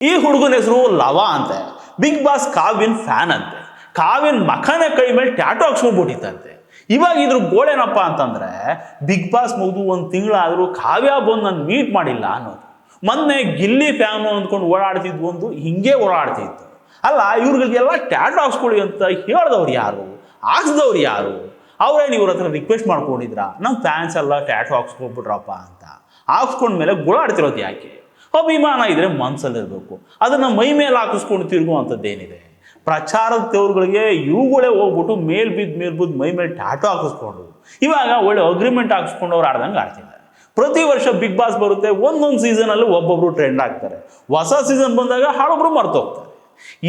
ಈ ಹುಡುಗನ ಹೆಸರು ಲವ ಅಂತೆ. ಬಿಗ್ ಬಾಸ್ ಕಾವ್ಯನ್ ಫ್ಯಾನ್ ಅಂತೆ. ಕಾವ್ಯನ್ ಮಖನೇ ಕೈ ಮೇಲೆ ಟ್ಯಾಟೋ ಹಾಕ್ಸ್ಕೊಂಡ್ಬಿಟ್ಟಿತ್ತಂತೆ. ಇವಾಗ ಇದ್ರ ಗೋಳೇನಪ್ಪ ಅಂತಂದ್ರೆ, ಬಿಗ್ ಬಾಸ್ ಮುಗಿದು ಒಂದು ತಿಂಗಳಾದರೂ ಕಾವ್ಯ ಬಂದು ನಾನು ಮೀಟ್ ಮಾಡಿಲ್ಲ ಅನ್ನೋದು. ಮೊನ್ನೆ ಗಿಲ್ಲಿ ಫ್ಯಾನು ಅಂದ್ಕೊಂಡು ಓಡಾಡ್ತಿದ್ವು, ಒಂದು ಹಿಂಗೆ ಓಡಾಡ್ತಿತ್ತು. ಅಲ್ಲ, ಇವ್ರಿಗೆಲ್ಲ ಟ್ಯಾಟೋ ಹಾಕ್ಸ್ಕೊಳ್ಳಿ ಅಂತ ಹೇಳಿದವ್ರು ಯಾರು, ಹಾಕ್ಸ್ದವ್ರು ಯಾರು? ಅವ್ರೇನು ಇವ್ರ ಹತ್ರ ರಿಕ್ವೆಸ್ಟ್ ಮಾಡ್ಕೊಂಡಿದ್ರ ನಮ್ಮ ಫ್ಯಾನ್ಸ್ ಎಲ್ಲ ಟ್ಯಾಟೋ ಹಾಕ್ಸ್ಕೊಬಿಟ್ರಪ್ಪ ಅಂತ? ಹಾಕ್ಸ್ಕೊಂಡ್ಮೇಲೆ ಗೋಳಾಡ್ತಿರೋದು ಯಾಕೆ? ಅಭಿಮಾನ ಇದ್ರೆ ಮನ್ಸಲ್ಲಿರ್ಬೇಕು, ಅದನ್ನ ಮೈ ಮೇಲೆ ಹಾಕಿಸ್ಕೊಂಡು ತಿರುಗುವಂಥದ್ದೇನಿದೆ? ಪ್ರಚಾರದ ತೇವ್ರುಗಳಿಗೆ ಇವುಗಳೇ ಹೋಗ್ಬಿಟ್ಟು ಮೇಲ್ ಬಿದ್ದು ಮೈ ಮೇಲೆ ಟ್ಯಾಟೋ ಹಾಕಿಸ್ಕೊಂಡು ಇವಾಗ ಒಳ್ಳೆ ಅಗ್ರಿಮೆಂಟ್ ಹಾಕಿಸ್ಕೊಂಡು ಅವ್ರು ಆಡ್ದಂಗೆ ಆಡ್ತಿದ್ದಾರೆ. ಪ್ರತಿ ವರ್ಷ ಬಿಗ್ ಬಾಸ್ ಬರುತ್ತೆ, ಒಂದೊಂದು ಸೀಸನಲ್ಲಿ ಒಬ್ಬೊಬ್ರು ಟ್ರೆಂಡ್ ಆಗ್ತಾರೆ. ಹೊಸ ಸೀಸನ್ ಬಂದಾಗ ಹಾಳೊಬ್ರು ಮರ್ತೋಗ್ತಾರೆ.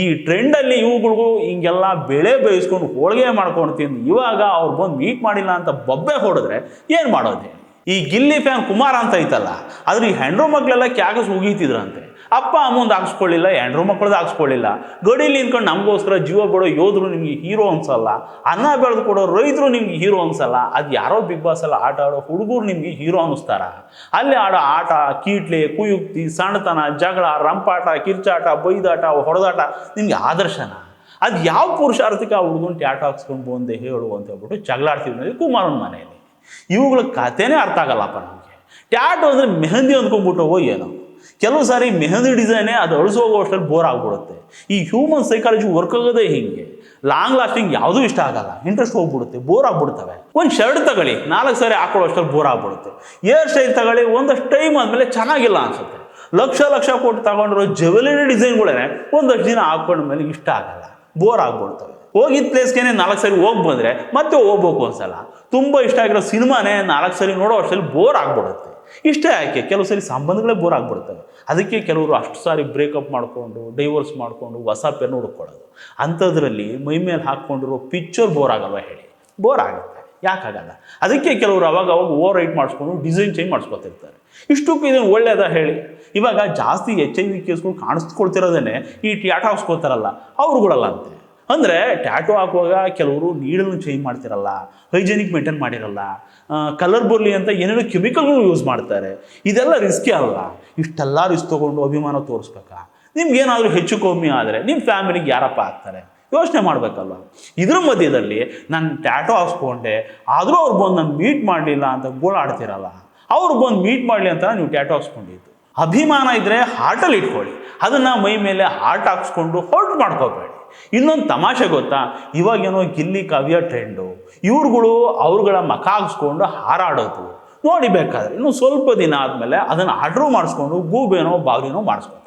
ಈ ಟ್ರೆಂಡಲ್ಲಿ ಇವುಗಳಿಗೂ ಹಿಂಗೆಲ್ಲ ಬೆಳೆ ಬೇಯಿಸ್ಕೊಂಡು ಹೋಳಿಗೆ ಮಾಡ್ಕೊಂಡು ತಿಂದು ಇವಾಗ ಅವ್ರು ಬಂದು ಮೀಟ್ ಮಾಡಿಲ್ಲ ಅಂತ ಬೊಬ್ಬೆ ಹೊಡೆದ್ರೆ ಏನು ಮಾಡೋದು? ಈ ಗಿಲ್ಲಿ ಫ್ಯಾನ್ ಕುಮಾರ್ ಅಂತ ಐತಲ್ಲ, ಅದ್ರ ಈ ಹೆಂಡ್ರು ಮಕ್ಕಳೆಲ್ಲ ಕ್ಯಾಕಸ್ ಉಗೀತಿದ್ರಂತೆ. ಅಪ್ಪ ಅಮ್ಮಂದು ಹಾಕ್ಸ್ಕೊಳ್ಳಿಲ್ಲ, ಹೆಂಡ್ರು ಮಕ್ಕಳದ್ದು ಹಾಕ್ಸ್ಕೊಳ್ಳಿಲ್ಲ. ಗಡಿಲಿ ನಿಂತ್ಕೊಂಡು ನಮಗೋಸ್ಕರ ಜೀವ ಕೊಡೋ ಯೋಧರು ನಿಮ್ಗೆ ಹೀರೋ ಅನ್ಸಲ್ಲ, ಅನ್ನ ಬೆಳೆದು ಕೊಡೋ ರೈತರು ನಿಮ್ಗೆ ಹೀರೋ ಅನ್ಸಲ್ಲ. ಅದು ಯಾರೋ ಬಿಗ್ ಬಾಸ್ ಎಲ್ಲ ಆಟ ಆಡೋ ಹುಡುಗರು ನಿಮ್ಗೆ ಹೀರೋ ಅನ್ನಿಸ್ತಾರ? ಅಲ್ಲಿ ಆಡೋ ಆಟ, ಕೀಟ್ಲೆ, ಕುಯುಕ್ತಿ, ಸಣ್ಣತನ, ಜಗಳ, ರಂಪಾಟ, ಕಿರ್ಚಾಟ, ಬೈದಾಟ, ಹೊಡೆದಾಟ ನಿಮ್ಗೆ ಆದರ್ಶನ? ಅದು ಯಾವ ಪುರುಷಾರ್ಥಕ್ಕೆ ಆ ಹುಡುಗನ ಟ್ಯಾಟೋ ಹಾಕ್ಸ್ಕೊಂಡು ಬಂದೆ ಹೇಳು ಅಂತ ಹೇಳ್ಬಿಟ್ಟು ಜಗಳಾಡ್ತಿದ್ವಿ ಕುಮಾರನ ಮನೆಯಲ್ಲಿ. ಇವುಗಳ ಕಥೆನೇ ಅರ್ಥ ಆಗಲ್ಲಪ್ಪ ನಮಗೆ. ಟ್ಯಾಟೋ ಅಂದರೆ ಮೆಹಂದಿ ಅಂದ್ಕೊಂಡ್ಬಿಟ್ಟವೋ ಏನೋ. ಕೆಲವು ಸಾರಿ ಮೆಹಂದಿ ಡಿಸೈನೇ ಅದು ಅಳಿಸೋಗೋ ಅಷ್ಟರಲ್ಲಿ ಬೋರ್ ಆಗ್ಬಿಡುತ್ತೆ. ಈ ಹ್ಯೂಮನ್ ಸೈಕಾಲಜಿ ವರ್ಕ್ ಆಗೋದೇ ಹಿಂಗೆ. ಲಾಂಗ್ ಲಾಸ್ಟಿಂಗ್ ಯಾವುದೂ ಇಷ್ಟ ಆಗಲ್ಲ, ಇಂಟ್ರೆಸ್ಟ್ ಹೋಗ್ಬಿಡುತ್ತೆ, ಬೋರ್ ಆಗ್ಬಿಡ್ತವೆ. ಒಂದು ಶರ್ಟ್ ತಗೊಳ್ಳಿ, 4 ಸಾರಿ ಹಾಕೊಳ್ಳೋ ಅಷ್ಟರಲ್ಲಿ ಬೋರ್ ಆಗ್ಬಿಡುತ್ತೆ. ಏರ್ ಸ್ಟೈಲ್ ತಗೊಳ್ಳಿ, ಒಂದಷ್ಟು ಟೈಮ್ ಆದಮೇಲೆ ಚೆನ್ನಾಗಿಲ್ಲ ಅನ್ಸುತ್ತೆ. ಲಕ್ಷ ಕೊಟ್ಟು ತಗೊಂಡಿರೋ ಜುವೆಲರಿ ಡಿಸೈನ್ಗಳೇ ಒಂದಷ್ಟು ದಿನ ಹಾಕೊಂಡ್ಮೇಲೆ ಇಷ್ಟ ಆಗಲ್ಲ, ಬೋರ್ ಆಗ್ಬಿಡ್ತವೆ. ಹೋಗಿದ್ದ ಪ್ಲೇಸ್ಗೆ 4 ಸಾರಿ ಹೋಗಿ ಬಂದರೆ ಮತ್ತೆ ಹೋಗ್ಬೇಕು ಅನ್ಸಲ್ಲ. ತುಂಬ ಇಷ್ಟ ಆಗಿರೋ ಸಿನಿಮಾನೇ 4 ಸಾರಿ ನೋಡೋ ಅಷ್ಟರಲ್ಲಿ ಬೋರ್ ಆಗ್ಬಿಡುತ್ತೆ. ಇಷ್ಟೇ ಯಾಕೆ, ಕೆಲವು ಸಾರಿ ಸಂಬಂಧಗಳೇ ಬೋರ್ ಆಗ್ಬಿಡ್ತವೆ. ಅದಕ್ಕೆ ಕೆಲವರು ಅಷ್ಟು ಸಾರಿ ಬ್ರೇಕಪ್ ಮಾಡಿಕೊಂಡು ಡೈವೋರ್ಸ್ ಮಾಡಿಕೊಂಡು ಹೊಸ ಪೆನ್ ಹುಡುಕೊಳ್ಳೋದು. ಅಂಥದ್ರಲ್ಲಿ ಮೈ ಮೇಲೆ ಹಾಕ್ಕೊಂಡಿರೋ ಪಿಕ್ಚರ್ ಬೋರ್ ಆಗಲ್ವ ಹೇಳಿ? ಬೋರ್ ಆಗುತ್ತೆ, ಯಾಕಾಗಲ್ಲ? ಅದಕ್ಕೆ ಕೆಲವರು ಅವಾಗ ಓವರ್ ರೈಟ್ ಮಾಡಿಸ್ಕೊಂಡು ಡಿಸೈನ್ ಚೇಂಜ್ ಮಾಡಿಸ್ಕೊತಿರ್ತಾರೆ. ಇಷ್ಟಕ್ಕೂ ಇದನ್ನು ಒಳ್ಳೇದ ಹೇಳಿ? ಇವಾಗ ಜಾಸ್ತಿ HIV ಕೇಸ್ಗಳು ಕಾಣಿಸ್ಕೊಳ್ತಿರೋದೇ ಈ ಟ್ಯಾಟೋ ಹಾಕ್ಸ್ಕೊತಾರಲ್ಲ ಅವ್ರುಗಳಲ್ಲ ಅಂತೆ. ಅಂದರೆ ಟ್ಯಾಟೋ ಹಾಕುವಾಗ ಕೆಲವರು ನೀಡನ್ನು ಚೇಂಜ್ ಮಾಡ್ತಿರಲ್ಲ, ಹೈಜೆನಿಕ್ ಮೇಂಟೈನ್ ಮಾಡಿರಲ್ಲ, ಕಲರ್ ಬರಲಿ ಅಂತ ಏನೇನೋ ಕೆಮಿಕಲ್ಗಳು ಯೂಸ್ ಮಾಡ್ತಾರೆ. ಇದೆಲ್ಲ ರಿಸ್ಕೇ ಅಲ್ಲ. ಇಷ್ಟೆಲ್ಲ ರಿಸ್ಕ್ ತೊಗೊಂಡು ಅಭಿಮಾನ ತೋರಿಸ್ಬೇಕಾ? ನಿಮ್ಗೇನಾದರೂ ಹೆಚ್ಚು ಕಮ್ಮಿ ಆದರೆ ನಿಮ್ಮ ಫ್ಯಾಮಿಲಿಗೆ ಯಾರಪ್ಪ ಆಗ್ತಾರೆ? ಯೋಚನೆ ಮಾಡಬೇಕಲ್ವ? ಇದ್ರ ಮಧ್ಯದಲ್ಲಿ ನಾನು ಟ್ಯಾಟೋ ಹಾಕ್ಸ್ಕೊಂಡೆ ಆದರೂ ಅವ್ರು ಬಂದು ನಾನು ಮೀಟ್ ಮಾಡಲಿಲ್ಲ ಅಂತ ಗೋಳಾಡ್ತಿರಲ್ಲ. ಅವ್ರು ಬಂದು ಮೀಟ್ ಮಾಡಲಿ ಅಂತ ನೀವು ಟ್ಯಾಟೋ ಹಾಕ್ಸ್ಕೊಂಡಿದ್ದು. ಅಭಿಮಾನ ಇದ್ದರೆ ಹಾರ್ಟಲ್ಲಿ ಇಟ್ಕೊಳ್ಳಿ, ಅದನ್ನು ಮೈ ಮೇಲೆ ಹಾರ್ಟ್ ಹಾಕ್ಸ್ಕೊಂಡು ಹೊರ್ಟ್ ಮಾಡ್ಕೋಬೇಡಿ. ಇನ್ನೊಂದು ತಮಾಷೆ ಗೊತ್ತಾ? ಇವಾಗೇನೋ ಗಿಲ್ಲಿ ಕಾವ್ಯ ಟ್ರೆಂಡು. ಇವ್ರುಗಳು ಅವ್ರುಗಳ ಮಖ ಹಾಕ್ಸ್ಕೊಂಡು ಹಾರಾಡೋದು ನೋಡಿ. ಬೇಕಾದ್ರೆ ಇನ್ನು ಸ್ವಲ್ಪ ದಿನ ಆದಮೇಲೆ ಅದನ್ನು ಆರ್ಡ್ರು ಮಾಡಿಸ್ಕೊಂಡು ಗೂಬೇನೋ ಬಾವ್ರಿನೋ ಮಾಡಿಸ್ಕೊಂಡು